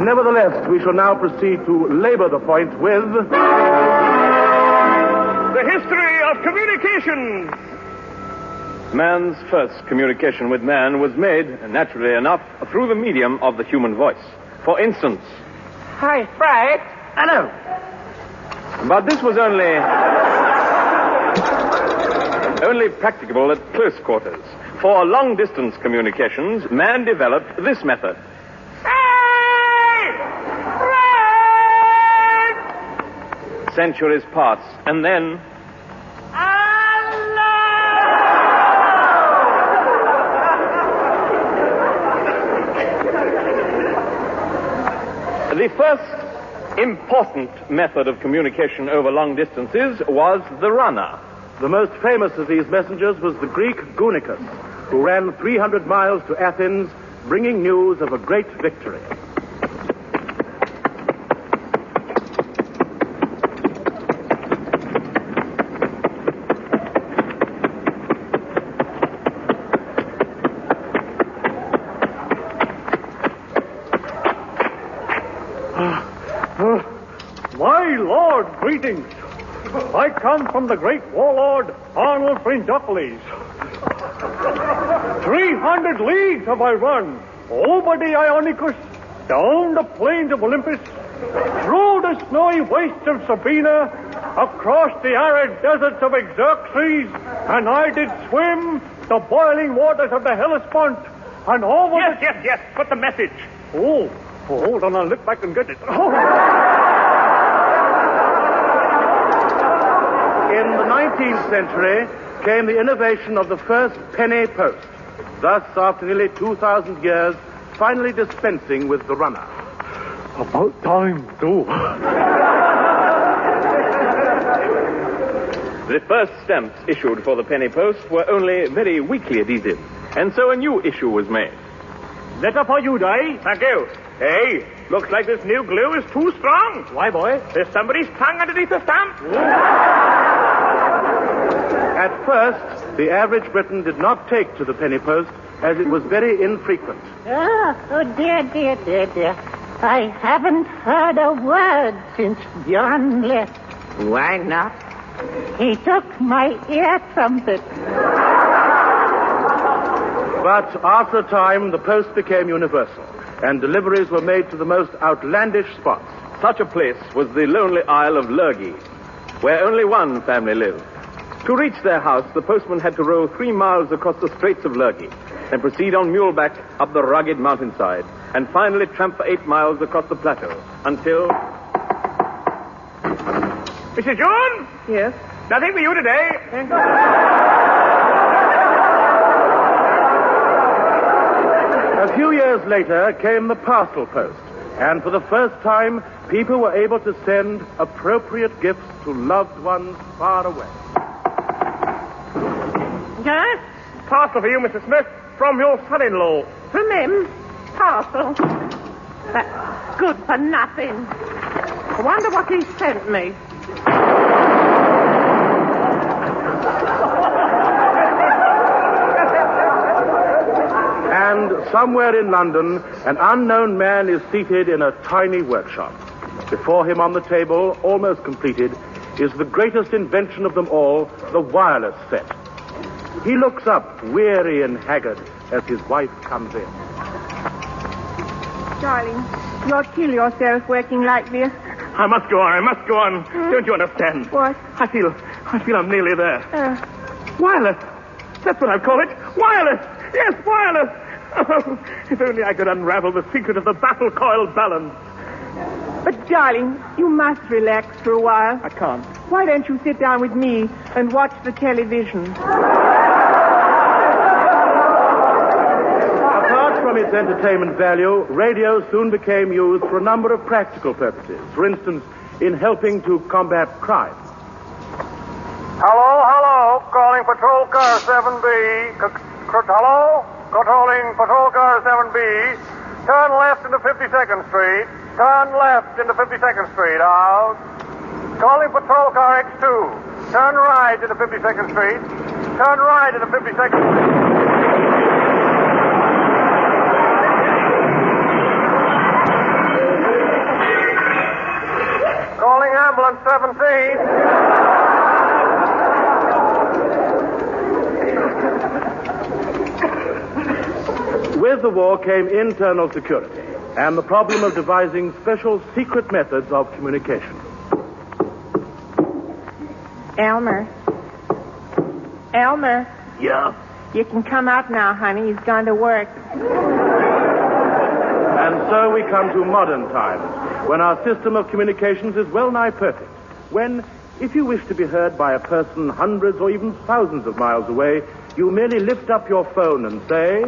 Nevertheless, we shall now proceed to labor the point with... The history of communication. Man's first communication with man was made, naturally enough, through the medium of the human voice. For instance... Hi, Fred. Hello. But this was only practicable at close quarters. For long-distance communications, man developed this method. Hey! Fred! Centuries pass, and then... The first important method of communication over long distances was the runner. The most famous of these messengers was the Greek Goonicus, who ran 300 miles to Athens, bringing news of a great victory. My lord, greetings. I come from the great warlord Arnold Brindocles. 300 leagues have I run, over the Ionicus, down the plains of Olympus, through the snowy wastes of Sabina, across the arid deserts of Xerxes, and I did swim the boiling waters of the Hellespont, and over Yes, but the message. Oh, hold on, I'll look back and get it. In the 19th century came the innovation of the first penny post, thus, after nearly 2,000 years, finally dispensing with the runner. About time, too. The first stamps issued for the penny post were only very weakly adhesive, and so a new issue was made. Letter for you, Di. Thank you. Hey, looks like this new glue is too strong. Why, boy? There's somebody's tongue underneath the stamp. At first, the average Briton did not take to the penny post, as it was very infrequent. Oh, dear. I haven't heard a word since John left. Why not? He took my ear trumpet. But after a time, the post became universal, and deliveries were made to the most outlandish spots. Such a place was the lonely isle of Lurgy, where only one family lived. To reach their house, the postman had to row 3 miles across the Straits of Lurgy, then proceed on muleback up the rugged mountainside, and finally tramp for 8 miles across the plateau, until... Mrs. June? Yes? Nothing for you today. A few years later came the parcel post, and for the first time, people were able to send appropriate gifts to loved ones far away. Yes? Parcel for you, Mrs. Smith, from your son-in-law. From him? Parcel. That's good for nothing. I wonder what he sent me. And somewhere in London, an unknown man is seated in a tiny workshop. Before him on the table, almost completed, is the greatest invention of them all, the wireless set. He looks up, weary and haggard, as his wife comes in. Darling, you'll kill yourself working like this. I must go on. Don't you understand? What? I feel I'm nearly there. Wireless. That's what I call it. Wireless. Yes, wireless. Oh, if only I could unravel the secret of the battle coil balance. But, darling, you must relax for a while. I can't. Why don't you sit down with me and watch the television? Apart from its entertainment value, radio soon became used for a number of practical purposes. For instance, in helping to combat crime. Hello, calling Patrol Car 7B. Hello? Controlling Patrol Car 7B. Turn left into 52nd Street. Turn left into 52nd Street. Out. Calling Patrol Car X2. Turn right into 52nd Street. Turn right into 52nd Street. 117. With the war came internal security and the problem of devising special secret methods of communication. Elmer. Elmer. Yeah? You can come out now, honey. He's gone to work. And so we come to modern times, when our system of communications is well nigh perfect. When, if you wish to be heard by a person hundreds or even thousands of miles away, you merely lift up your phone and say,